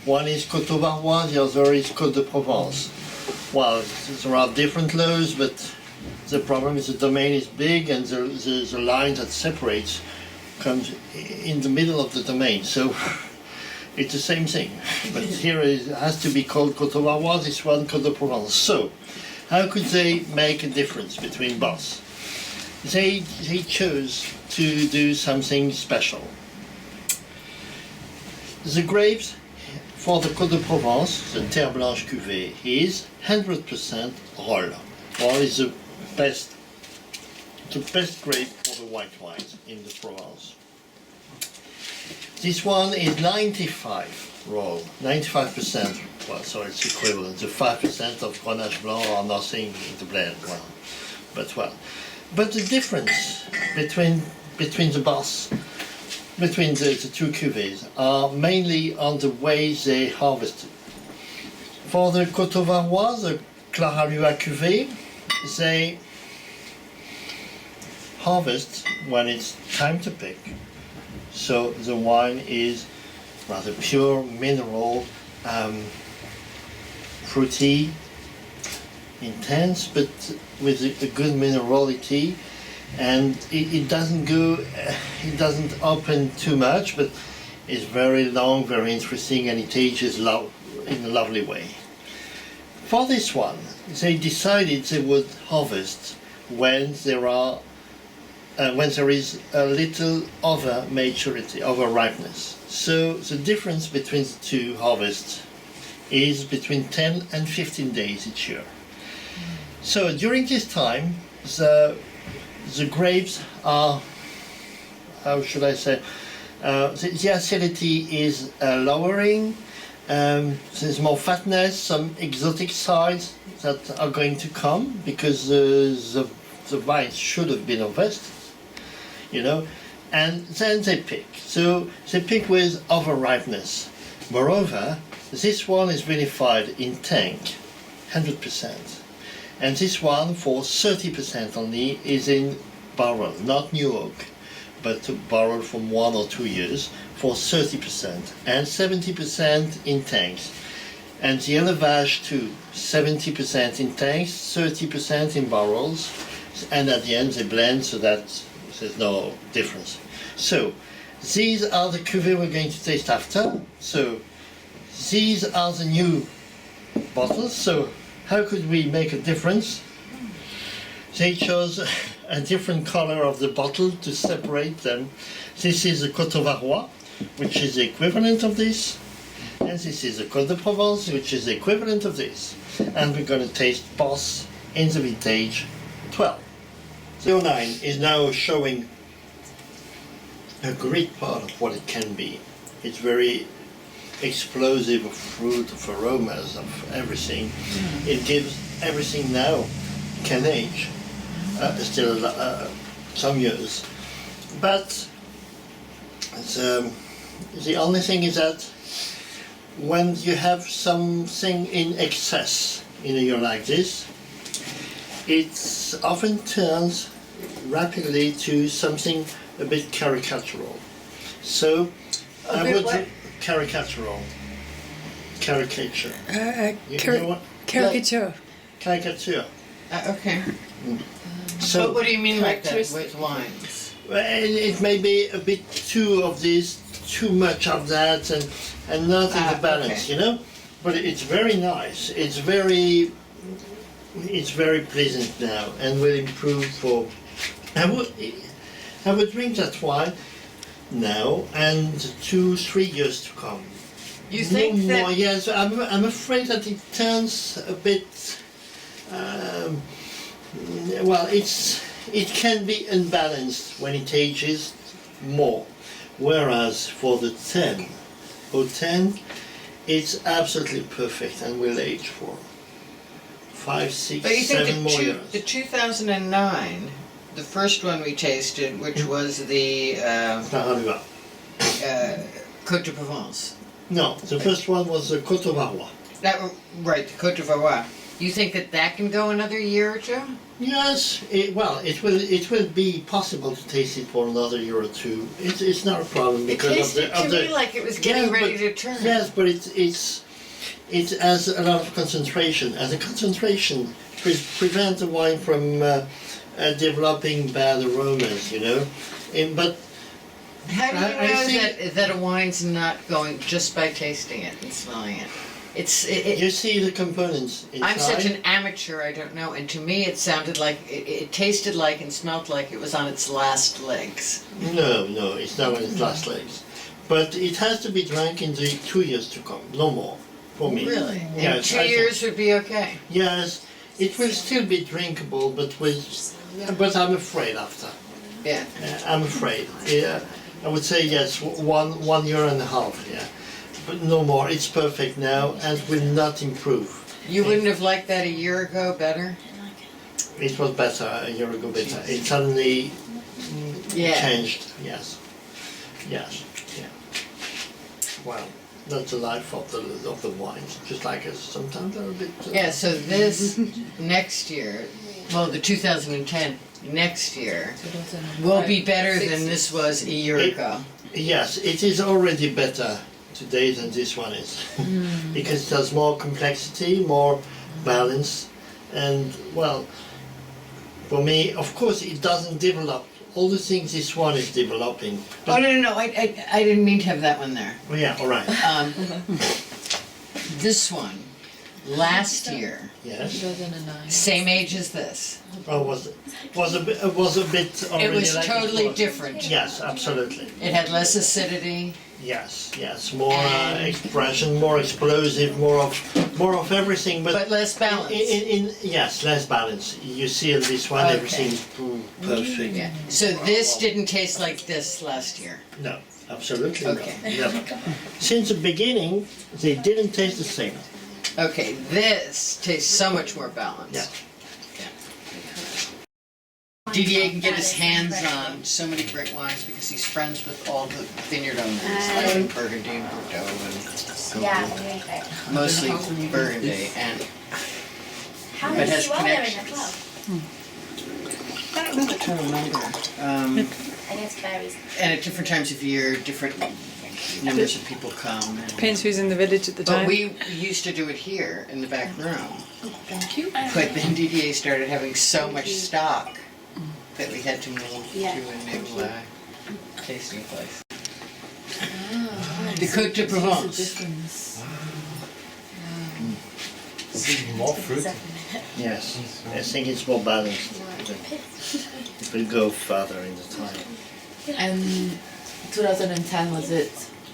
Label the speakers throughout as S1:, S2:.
S1: One is Côte d'Ivoire, the other is Côte de Provence. Well, there are different laws, but the problem is the domain is big and the line that separates comes in the middle of the domain. So it's the same thing. But here it has to be called Côte d'Ivoire, this one Côte de Provence. So how could they make a difference between both? They chose to do something special. The grapes for the Côte de Provence, the Terre Blanche cuvée, is 100% Rolle. Rolle is the best grape for the white wines in the Provence. This one is 95 Rolle, 95%. Well, so it's equivalent to 5% of Grenache Blanc or nothing in the blend. But the difference between the two cuvées are mainly on the way they harvest it. For the Côte d'Ivoire, the Claralua cuvée, they harvest when it's time to pick. So the wine is rather pure, mineral, fruity, intense, but with a good minerality. And it doesn't open too much, but it's very long, very interesting, and it ages in a lovely way. For this one, they decided they would harvest when there is a little over maturity, over ripeness. So the difference between the two harvests is between 10 and 15 days each year. So during this time, the grapes are, how should I say, the acidity is lowering, there's more fatness, some exotic sides that are going to come because the vines should have been harvested, and then they pick. So they pick with over-ripeness. Moreover, this one is vinified in tank, 100%. And this one, for 30% only, is in barrel, not new oak, but a barrel from 1 or 2 years for 30%, and 70% in tanks. And the élevage too, 70% in tanks, 30% in barrels, and at the end they blend so that there's no difference. So these are the cuvées we're going to taste after. So these are the new bottles. So how could we make a difference? They chose a different color of the bottle to separate them. This is the Côte d'Ivoire, which is the equivalent of this, and this is the Côte de Provence, which is the equivalent of this. And we're going to taste both in the vintage 12. 09 is now showing a great part of what it can be. It's very explosive of fruit, of aromas, of everything. It gives everything now can age, still some years. But the only thing is that when you have something in excess in a year like this, it often turns rapidly to something a bit caricatural. So I would caricature. You know what?
S2: Caricature.
S1: Caricature.
S3: Okay.
S1: So
S3: But what do you mean like that with wines?
S1: well, it may be a bit too of this, too much of that, and not in the balance,
S3: okay.
S1: But it's very nice. It's very pleasant now, and will improve for. I would drink that wine now and 2-3 years to come.
S3: You think
S1: no
S3: that?
S1: more, yes, I'm afraid that it turns a bit. Well, it can be unbalanced when it ages more, whereas for the 10, it's absolutely perfect and will age for 5, 6,
S3: But you
S1: 7
S3: think
S1: more years.
S3: the 2009, the first one we tasted, which was the Côte de Provence.
S1: No, the first one was the Côte d'Ivoire.
S3: Right, the Côte d'Ivoire. You think that can go another year or two?
S1: Yes, it will be possible to taste it for another year or two. It's not a problem
S3: It
S1: because
S3: tasted to me like it was getting ready to turn.
S1: Yes, but it has a lot of concentration, and the concentration prevents the wine from developing bad aromas, you know. But
S3: How do you
S1: I
S3: know
S1: think-
S3: that a wine's not going just by tasting it and smelling it?
S1: you see the components inside.
S3: I'm such an amateur, I don't know, and to me it sounded like, it tasted like and smelled like it was on its last legs.
S1: No, it's not on its last legs. But it has to be drank in the 2 years to come, no more, for me.
S3: Really?
S1: Yes,
S3: And 2
S1: I think-
S3: years would be okay?
S1: Yes, it will still be drinkable, but I'm afraid after.
S3: Yeah.
S1: I'm afraid. Yeah, I would say yes, 1 year and a half, yeah. But no more. It's perfect now and will not improve.
S3: You wouldn't have liked that a year ago better?
S1: It was better a year ago, better. It suddenly
S3: Yeah.
S1: changed, yes. Yeah. Well, that's the life of the wines, just like us. Sometimes they're a bit...
S3: Yeah, so this next year, well, the 2010 next year will be better than this was a year ago.
S1: Yes, it is already better today than this one is. Because it has more complexity, more balance, and well, for me, of course, it doesn't develop all the things this one is developing.
S3: Oh, no, I didn't mean to have that one there.
S1: Oh, yeah, all right.
S3: This one, last year,
S1: Yes.
S2: 2009.
S3: same age as this.
S1: Oh, was a bit
S3: It
S1: already
S3: was
S1: like
S3: totally
S1: was.
S3: different.
S1: Yes, absolutely.
S3: It had less acidity.
S1: Yes, more
S3: And-
S1: expression, more explosive, more of everything,
S3: But less balance.
S1: Yes, less balance. You see in this one,
S3: Okay.
S1: everything's perfect.
S3: Yeah. So this didn't taste like this last year.
S1: No, absolutely
S3: Okay.
S1: not. Never. Since the beginning, they didn't taste the same.
S3: Okay, this tastes so much more balanced.
S1: Yeah.
S3: Didier can get his hands on so many great wines because he's friends with all the vineyard owners, like Burgundy and Bordeaux and
S4: Yeah, really.
S3: mostly Burgundy, and
S4: How
S3: But
S4: many
S3: has
S4: you are there in the
S3: connections.
S4: club?
S3: I don't know what to remember.
S4: I guess it varies.
S3: And at different times of year, different numbers of people come. and-
S2: Depends who's in the village at the
S3: But
S2: time.
S3: we used to do it here in the back room.
S2: Thank you.
S3: But then DDA started having so much stock that we had to move
S4: Yeah.
S3: to a new tasting place. The Côte de Provence.
S5: More fruit.
S1: Yes, I think it's more balanced. It will go further in the time.
S6: And 2010, was it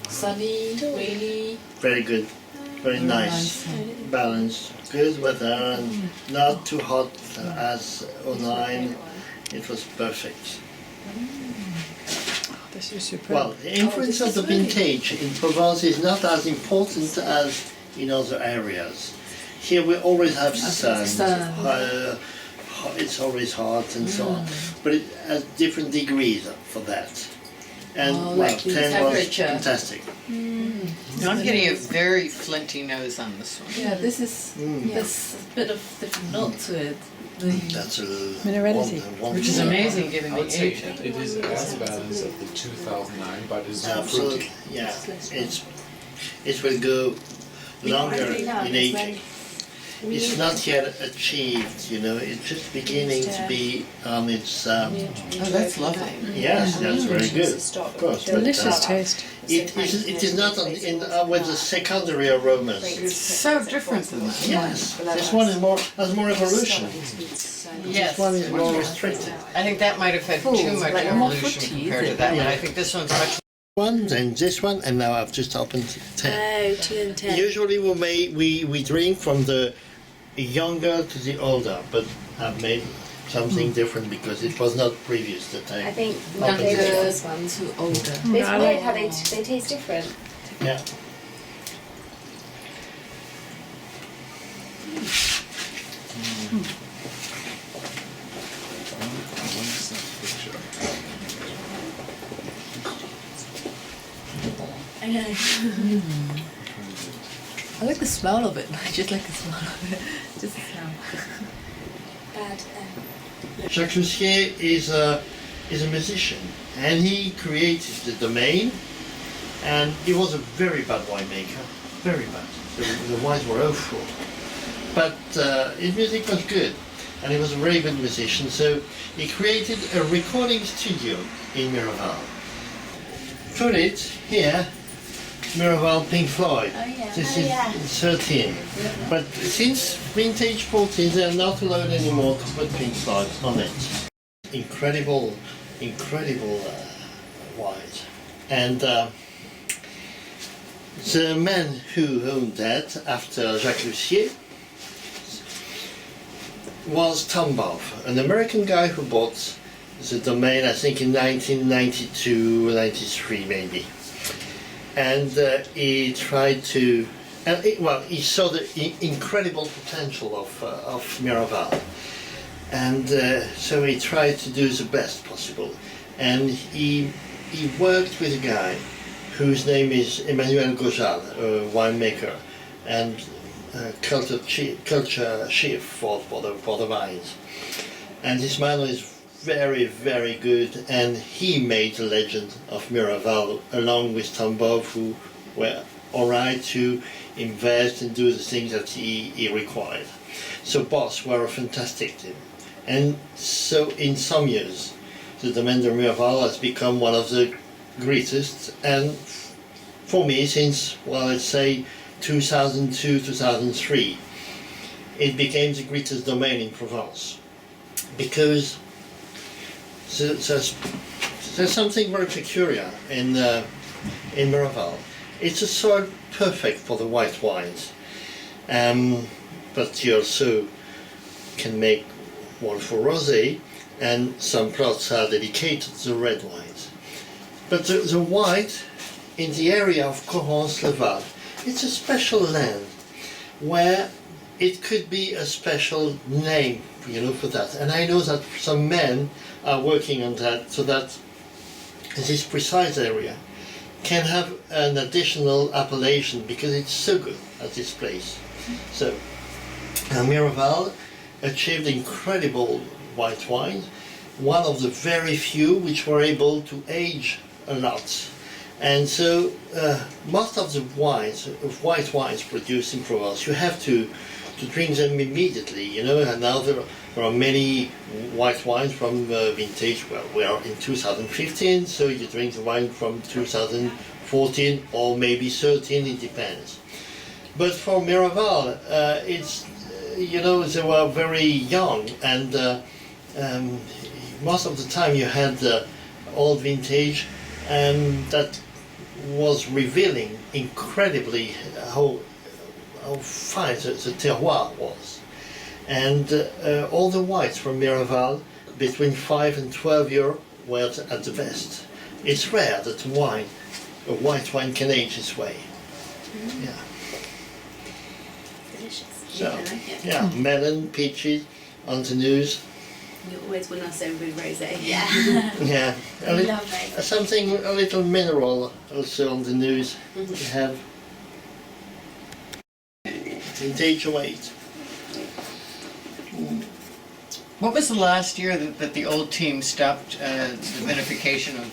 S6: sunny, rainy?
S1: Very good, very nice, balanced, good weather, and not too hot as 09. It was perfect.
S2: This is superb.
S1: Well, the influence of the vintage in Provence is not as important as in other areas. Here we always have sun, it's always hot and so on, but it has different degrees for that. And
S6: Oh,
S1: well,
S6: like the
S1: 10 was
S6: temperature.
S1: fantastic.
S3: I'm getting a very flinty nose on this one.
S6: Yeah, this is there's a bit of different note to it.
S1: That's a
S2: Minerality.
S3: Which is amazing given
S5: I
S3: the
S5: would say
S3: age of it.
S5: it is as balanced as the 2009, but it's more
S1: Absolutely,
S5: fruity.
S1: yeah. It will go longer in aging. It's not yet achieved, you know. It's just beginning to be on its.
S3: Oh, that's lovely.
S1: Yes, that's very good, of course. But,
S2: Delicious taste.
S1: it is not with the secondary aromas.
S3: It's so different than that.
S1: Yes, this one is has more evolution.
S3: Yes.
S1: This one is more restricted.
S3: I think that might have had too much
S6: like more
S3: evolution
S6: fruity,
S3: compared to
S6: isn't
S3: that one.
S1: Yeah.
S3: I think this one's much.
S1: One, then this one, and now I've just opened 10.
S4: Oh, 2010.
S1: Usually we drink from the younger to the older, but I've made something different because it was not previous that
S4: I
S1: I
S4: think my
S1: opened
S4: favourite
S1: this
S4: was
S6: one to older.
S4: It's
S2: I
S4: weird
S2: like-
S4: how they taste different.
S1: one. Yeah.
S4: I know.
S6: I like the smell of it. I just like the smell of it. Just the smell.
S4: bad.
S1: Jacques Lussier is a musician, and he created the domain, and he was a very bad winemaker, very bad. The wines were awful, but his music was good, and he was a very good musician, so he created a recording studio in Miraval. Put it here, Miraval Pink Floyd.
S4: Oh, yeah.
S1: This
S4: Oh,
S1: is
S4: yeah.
S1: 13. But since vintage 14, they're not allowed anymore to put Pink Floyd on it. Incredible wines. And the man who owned that after Jacques Lussier was Tom Boff, an American guy who bought the domain, I think in 1992, 93 maybe. And he tried to, he saw the incredible potential of Miraval. And so he tried to do the best possible. And he worked with a guy whose name is Emmanuel Gojal, a winemaker, and culture chief for the vines. And this man is very, very good, and he made the legend of Miraval along with Tom Boff, who were alright to invest and do the things that he required. So both were a fantastic team. And so in some years, the Domaine de Miraval has become one of the greatest, and for me, since, well, let's say 2002, 2003, it became the greatest domain in Provence. Because there's something very peculiar in Miraval. It's a soil perfect for the white wines, but you also can make wonderful rosé, and some plots are dedicated to the red wines. But the white in the area of Corrence-Laval, it's a special land where it could be a special name, for that. And I know that some men are working on that, so that this precise area can have an additional appellation, because it's so good at this place. So Miraval achieved incredible white wine, one of the very few which were able to age a lot. And so most of the white wines produced in Provence, you have to drink them immediately, and now there are many white wines from vintage, well, we are in 2015, so you drink the wine from 2014 or maybe 13, it depends. But for Miraval, it's, they were very young, and most of the time you had old vintage, and that was revealing incredibly how fine the terroir was. And all the whites from Miraval, between 5 and 12 years, were at the best. It's rare that a white wine can age this way. Yeah.
S4: Delicious.
S1: So, yeah, melon, peaches, on the nose.
S7: You always win us over with rosé.
S4: Yeah.
S1: Yeah,
S4: Love it.
S1: something, a little mineral also on the nose. We have vintage weight.
S3: What was the last year that the old team stopped the vinification of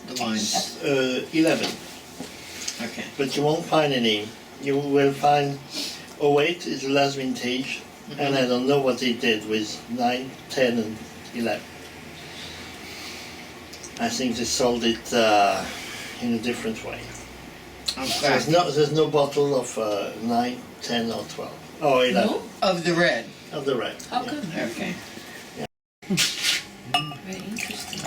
S3: the wines?
S1: 11,
S3: Okay.
S1: but you won't find any. You will find 08 is the last vintage, and I don't know what they did with 9, 10 and 11. I think they sold it in a different way.
S3: Okay.
S1: There's no bottle of 9, 10 or 12. Oh, 11
S6: No?
S3: Of the red.
S1: of the red.
S6: How
S1: yeah.
S6: come?
S3: Okay.
S6: Very interesting.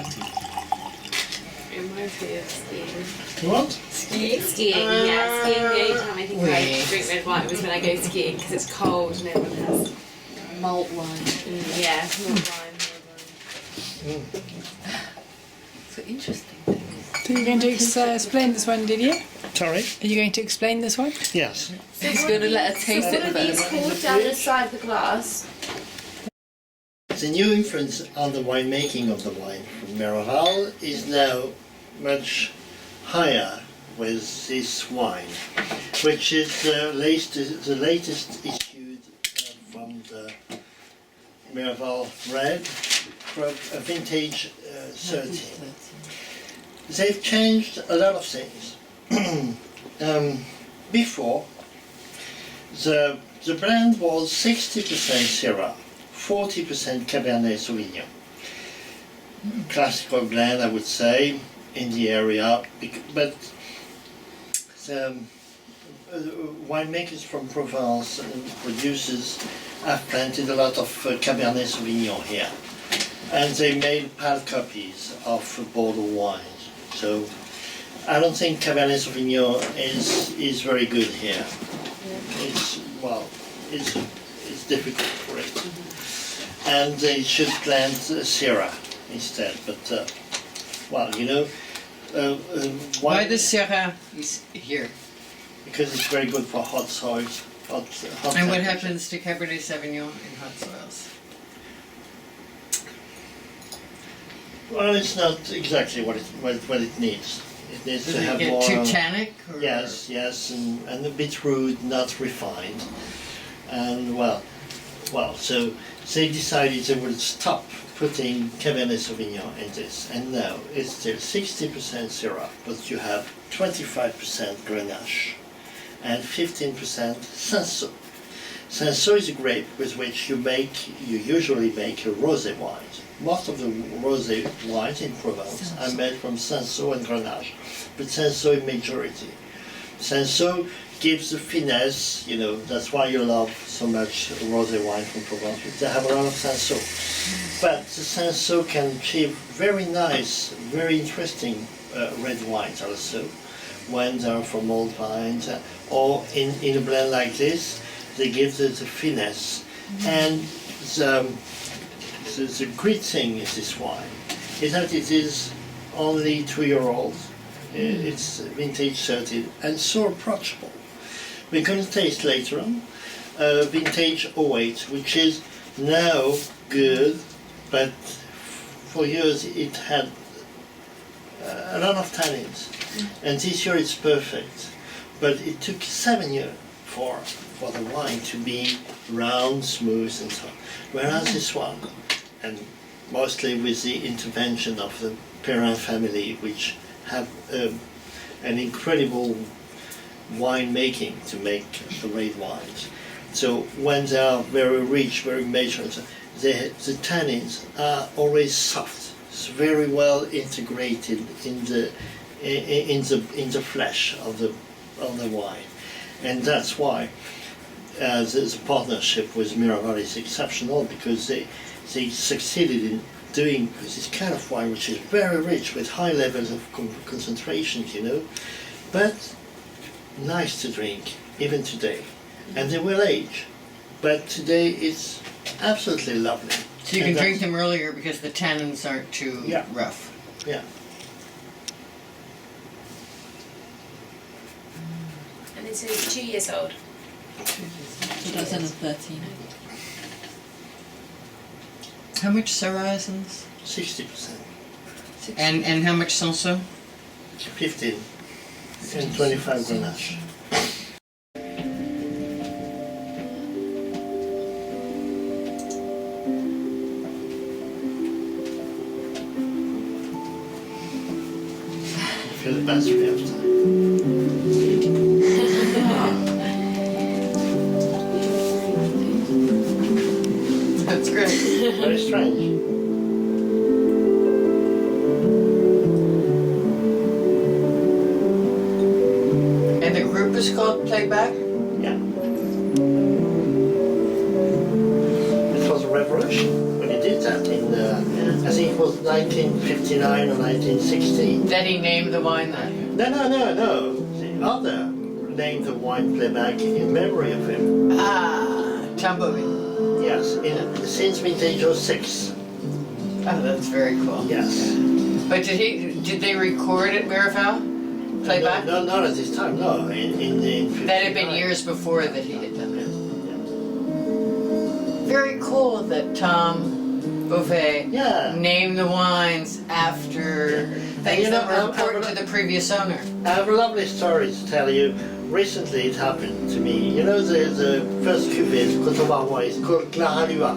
S7: Reminds me of skiing.
S1: You want?
S7: Skiing, yeah. Skiing, the only time I think I
S3: Wait.
S7: drink red wine was when I go skiing because it's cold and everyone has
S6: Malt wine.
S7: yeah, mulled wine, mulled wine.
S6: So interesting.
S2: So you're going to explain this one, Didier?
S1: Sorry?
S2: Are you going to explain this one?
S1: Yes.
S6: He's going to let her taste
S4: What
S6: it
S4: are these
S6: first.
S4: called down the side of the glass?
S1: The new influence on the winemaking of the wine from Miraval is now much higher with this wine, which is the latest issued from the Miraval Red from a vintage 13. They've changed a lot of things. Before, the blend was 60% Syrah, 40% Cabernet Sauvignon. Classical blend, I would say, in the area, but the winemakers from Provence and producers have planted a lot of Cabernet Sauvignon here, and they made pale copies of Bordeaux wines. So I don't think Cabernet Sauvignon is very good here. It's difficult for it, and they should plant Syrah instead. But
S3: Why the Syrah is here?
S1: Because it's very good for hot soils. Hot
S3: And what
S1: temperature.
S3: happens to Cabernet Sauvignon in hot soils?
S1: Well, it's not exactly what it needs. It needs
S3: Does
S1: to
S3: it
S1: have
S3: get
S1: more.
S3: too tannic? Or?
S1: Yes, and a bit rude, not refined, and so they decided they would stop putting Cabernet Sauvignon in this, and now it's still 60% Syrah, but you have 25% Grenache and 15% Cinsault. Cinsault is a grape with which you usually make a rosé wine. Most of the rosé wines in Provence are made from Cinsault and Grenache, but Cinsault in majority. Cinsault gives the finesse, that's why you love so much rosé wine from Provence, because they have a lot of Cinsault. But the Cinsault can achieve very nice, very interesting red wines also, when they're from old vines, or in a blend like this, they give the finesse. And the great thing is this wine is that it is only 2-year-old. It's vintage 13 and so approachable. We're going to taste later on vintage 08, which is now good, but for years it had a lot of tannins, and this year it's perfect. But it took 7 years for the wine to be round, smooth, and so on. Whereas this one, and mostly with the intervention of the Perrin family, which have an incredible wine making to make the red wines. So when they are very rich, very measured, the tannins are always soft. It's very well integrated in the flesh of the wine, and that's why the partnership with Miraval is exceptional, because they succeeded in doing this kind of wine which is very rich with high levels of concentrations, but nice to drink even today, and they will age, but today it's absolutely lovely.
S3: So you can drink them earlier because the tannins aren't too rough.
S1: Yeah.
S4: And it's 2 years old.
S6: 2013.
S3: How much Syrah is in this?
S1: 60%,
S3: And how much Cinsault?
S1: 15, and 25 Grenache. Feel the battery after.
S3: That's great.
S1: Very strange.
S3: And the group is called Playback?
S1: Yeah. It was a revolution when he did that I think it was 1959 or 1960.
S3: Then he named the wine that.
S1: No. The other named the wine Playback in memory of him.
S3: Tambourin.
S1: Yes, since vintage 06.
S3: Oh, that's very cool.
S1: Yes.
S3: But did they record at Miraval? Playback?
S1: No, not at this time, no. In
S3: That had been
S1: 59.
S3: years before that he had done that. Very cool that Tom Beauvais named the wines after things that were important to the previous owner.
S1: I have a lovely story to tell you. Recently it happened to me. The first cuvée, Coton Barois, is called Clara Lua.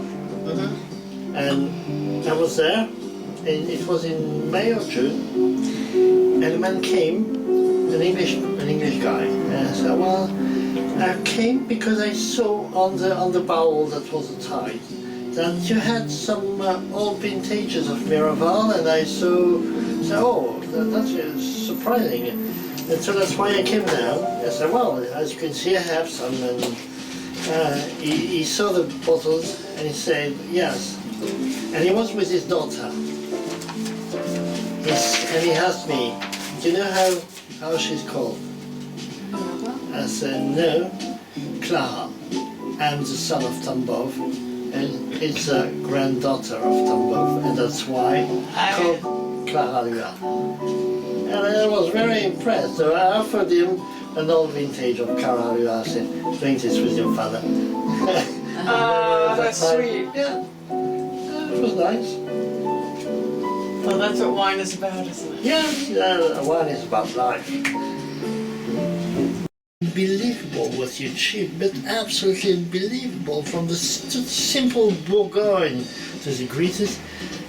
S1: And I was there, and it was in May or June, and a man came, an English guy, and I said, well, I came because I saw on the barrel that was a tie that you had some old vintages of Miraval, and I saw, oh, that's surprising. And so that's why I came down. I said, well, as you can see, I have some. And he saw the bottles and he said, yes. And he was with his daughter. And he asked me, do you know how she's called? I said, no, Clara. I'm the son of Tambov, and it's a granddaughter of Tambov, and that's why called Clara Lua. And I was very impressed, so I offered him an old vintage of Clara Lua. I said, drink this with your father.
S3: That's sweet.
S1: Yeah, it was nice.
S3: Well, that's what wine is about, isn't it?
S1: Yeah, wine is about life. Unbelievable what you achieved, but absolutely unbelievable. From the simple Bourgogne to the greatest.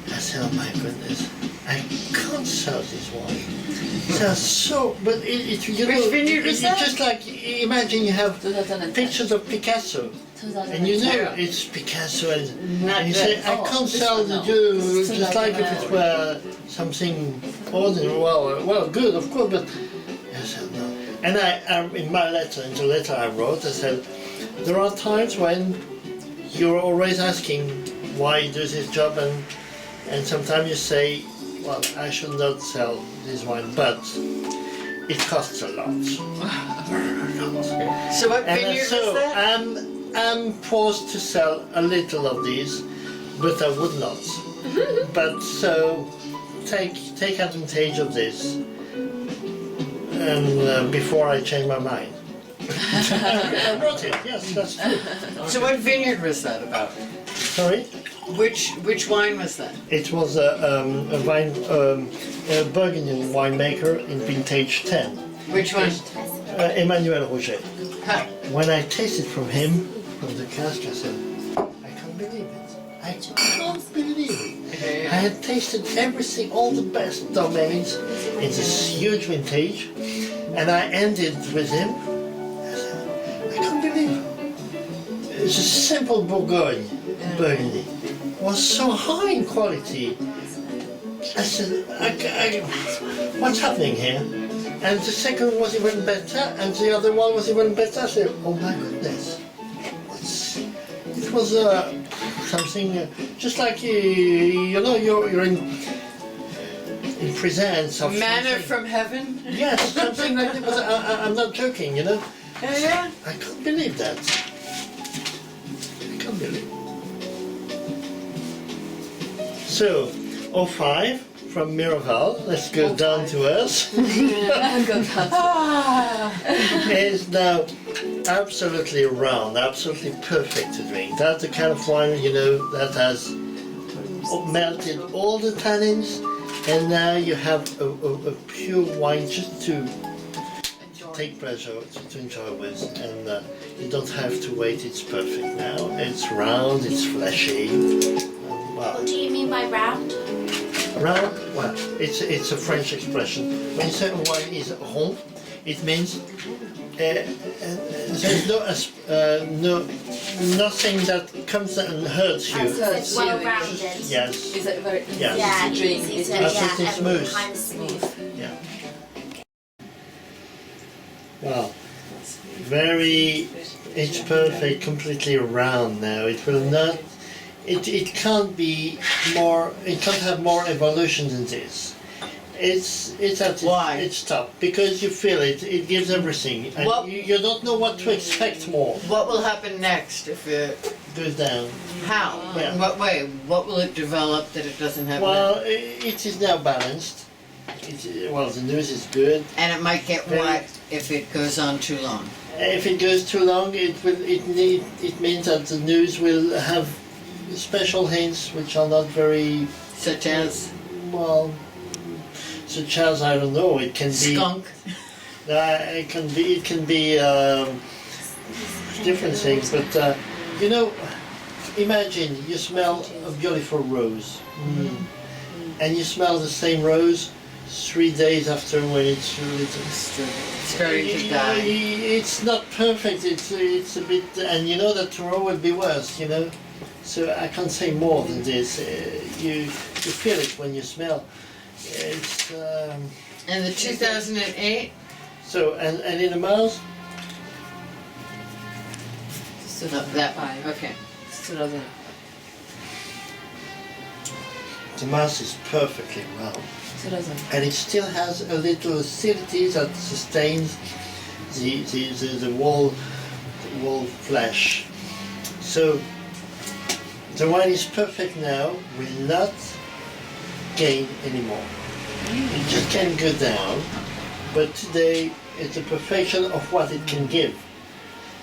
S1: I said, oh my goodness, I can't sell this wine. So, but you know,
S3: Which vineyard was
S1: it's
S3: that?
S1: just like, imagine you have
S6: 2010.
S1: pictures of Picasso, and you know it's Picasso, and you say, I can't sell the Jew, just like if it were something ordinary, well, good, of course, but I said no. And I in my letter, in the letter I wrote, I said, there are times when you're always asking why you do this job, and sometimes you say, well, I should not sell this wine, but it costs a lot.
S3: So what vineyard was
S1: So
S3: that?
S1: I'm forced to sell a little of these, but I would not. But so take advantage of this, and before I change my mind. I wrote it. Yes, that's true.
S3: So what vineyard was that about?
S1: Sorry.
S3: Which wine was that?
S1: It was a wine, a Burgundian winemaker in vintage 10,
S3: Which one?
S1: Emmanuel Roger.
S3: Huh.
S1: When I tasted from him, from the cask, I said, I can't believe it. I can't believe it. I had tasted everything, all the best domains in this huge vintage, and I ended with him. I said, I can't believe it. It's a simple Bourgogne, Burgundy. It was so high in quality. I said, what's happening here? And the second was even better, and the other one was even better. I said, oh my goodness. It was something, just like, you know, you're in presence of
S3: Manna
S1: something.
S3: from heaven?
S1: Yes, something like that, but I'm not joking, you know.
S3: Yeah.
S1: I can't believe that. I can't believe it. So, 05 from Miraval, let's go down to us. Is now absolutely round, absolutely perfect to drink. That's the kind of wine, you know, that has melted all the tannins, and now you have a pure wine just to take pleasure, to enjoy with, and you don't have to wait. It's perfect now. It's round, it's fleshy. Wow.
S4: What do you mean by round?
S1: Round, well, it's a French expression. When you say wine is rond, it means there's nothing that comes and hurts you.
S4: It's well rounded.
S1: Yes.
S6: Is it very easy
S1: Yeah.
S6: to drink?
S4: easy to,
S1: Absolutely
S4: yeah,
S1: smooth.
S4: kind of smooth.
S1: Yeah. Wow. Very. It's perfect. Completely round now. It will not. It can't be more. It can't have more evolution than this. It's at its,
S3: Why?
S1: its top because you feel it. It gives everything, and
S3: What-
S1: you don't know what to expect more.
S3: What will happen next if it...
S1: Goes down.
S3: How?
S1: Yeah.
S3: In what way? What will it develop that it doesn't have now?
S1: Well, it is now balanced. Well, the news is good.
S3: And it might get
S1: Very-
S3: wet if it goes on too long.
S1: If it goes too long, it means that the news will have special hints which are not very
S3: Such as
S1: well. Such as, I don't know. It can be.
S3: skunk.
S1: It can be. It can be different things, but you know, imagine you smell a beautiful rose, and you smell the same rose 3 days after when it's really
S3: Starting to die.
S1: It's not perfect. It's a bit, and you know that tomorrow will be worse. You know, so I can't say more than this. You feel it when you smell. It's
S3: And the 2008?
S1: so and in the mouth.
S3: No, that one. Okay.
S7: 2000.
S1: The mouth is perfectly round.
S7: 2000.
S1: And it still has a little acidity that sustains the wall flesh. So the wine is perfect now, will not gain anymore. It just can go down, but today it's a perfection of what it can give.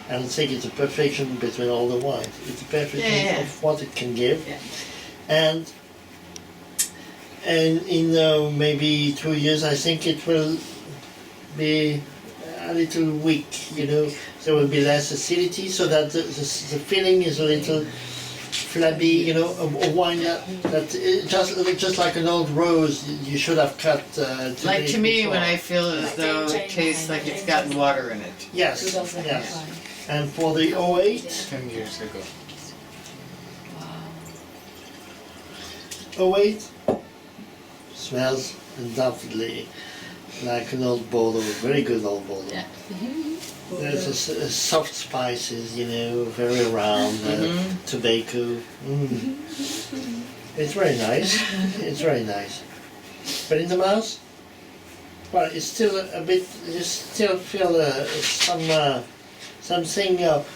S1: I don't think it's a perfection between all the wines. It's a perfection of what it can give.
S3: Yeah.
S1: And in maybe 2 years, I think it will be a little weak. You know, there will be less acidity, so that the feeling is a little flabby. You know, a wine that just like an old rose, you should have cut.
S3: Like to me,
S1: before.
S3: when I feel as though it tastes like it's got water in it.
S1: Yes, yes. And for the 08,
S5: 10 years ago.
S1: 08 smells undoubtedly like an old Bordeaux, very good old Bordeaux.
S3: Yeah.
S1: There's a soft spices, you know, very round, tobacco. It's very nice. It's very nice. But in the mouth, well, it's still a bit. You still feel something of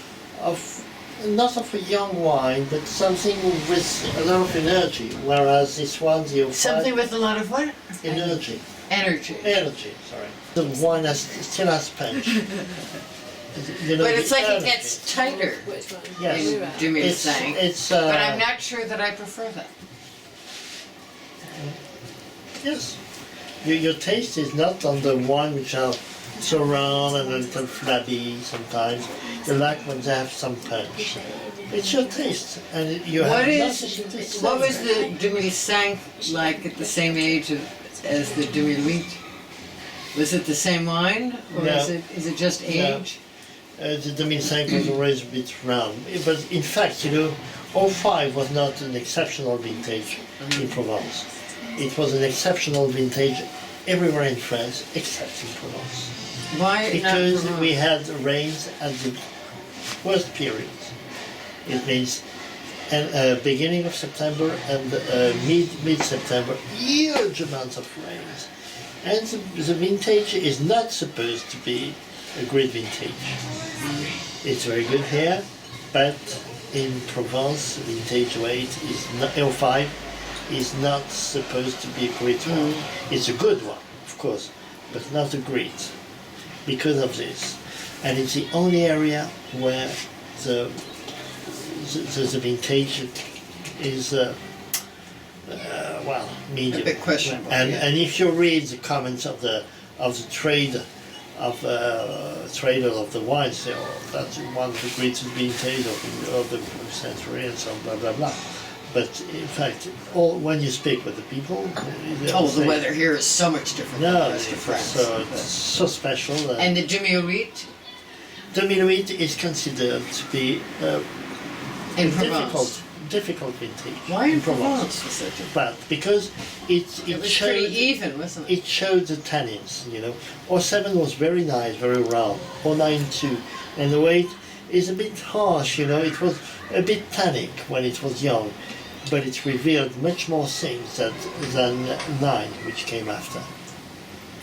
S1: not of a young wine, but something with a lot of energy. Whereas this one, the 05,
S3: Something with a lot of what?
S1: energy.
S3: Energy.
S1: Energy, sorry. The wine still has punch. You know,
S3: But it's
S1: the
S3: like it
S1: energy.
S3: gets tighter.
S7: Which one?
S1: Yes.
S3: Jimmy is
S1: It's,
S3: saying.
S1: it's
S3: But I'm not sure that I prefer that.
S1: yes. Your taste is not on the wine which are so round and a little flabby sometimes. You like when they have some punch. It's your taste, and you
S3: What
S1: have
S3: is?
S1: nothing to say.
S3: What was the Demi Cinq like at the same age as the Demi Huit? Was it the same wine, or
S1: No.
S3: is it just age?
S1: The 2005 was always a bit round. But in fact, you know, 05 was not an exceptional vintage in Provence. It was an exceptional vintage everywhere in France except in Provence.
S3: Why
S1: Because
S3: not
S1: we
S3: Provence?
S1: had rains at the worst period. It means beginning of September and mid-September, huge amounts of rains. And the vintage is not supposed to be a great vintage. It's very good here, but in Provence, vintage 08 is not, 05 is not supposed to be a great one. It's a good one, of course, but not a great, because of this. And it's the only area where the vintage is well, medium.
S3: A bit questionable.
S1: And
S3: yeah.
S1: and if you read the comments of the trade of traders of the wines, they say, oh, that's one of the greatest vintage of the century and so blah blah blah. But in fact, when you speak with the people, they
S3: Oh,
S1: say,
S3: the weather here is so much different than
S1: No,
S3: the rest of France.
S1: it's so special.
S3: And the Demi Huit
S1: 2008 is considered to be
S3: in
S1: a
S3: Provence.
S1: difficult vintage.
S3: Why in Provence was it?
S1: But because
S3: It was pretty
S1: showed
S3: even, wasn't it?
S1: it showed the tannins, you know. 07 was very nice, very round. 09 too. And the weight is a bit harsh, you know. It was a bit tannic when it was young, but it revealed much more things than 9, which came after.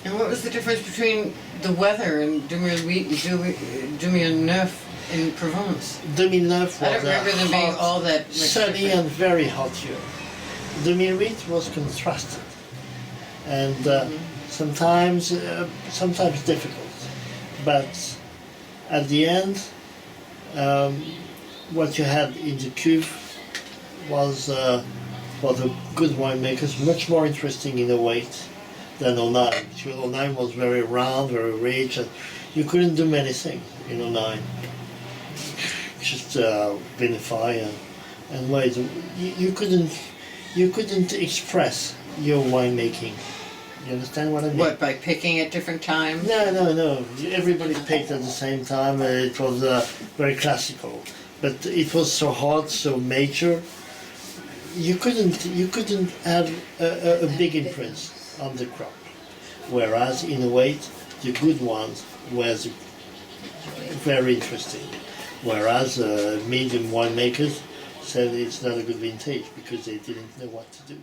S3: And what was the difference between the weather and Demi Huit and Demi Neuf in Provence?
S1: 2009 was
S3: I don't remember them being
S1: hot,
S3: all that much
S1: sunny
S3: different.
S1: and very hot year. 2008 was contrasted and sometimes difficult, but at the end, what you had in the cuve was for the good winemakers much more interesting in a weight than 09. 09 was very round, very rich, and you couldn't do many things in 09. Just vinify and wait, you couldn't express your winemaking. You understand what I mean?
S3: What, by picking at different times?
S1: No. Everybody picked at the same time. It was very classical, but it was so hot, so mature. You couldn't have a big influence on the crop. Whereas in a way, the good ones were very interesting. Whereas medium winemakers said it's not a good vintage because they didn't know what to do.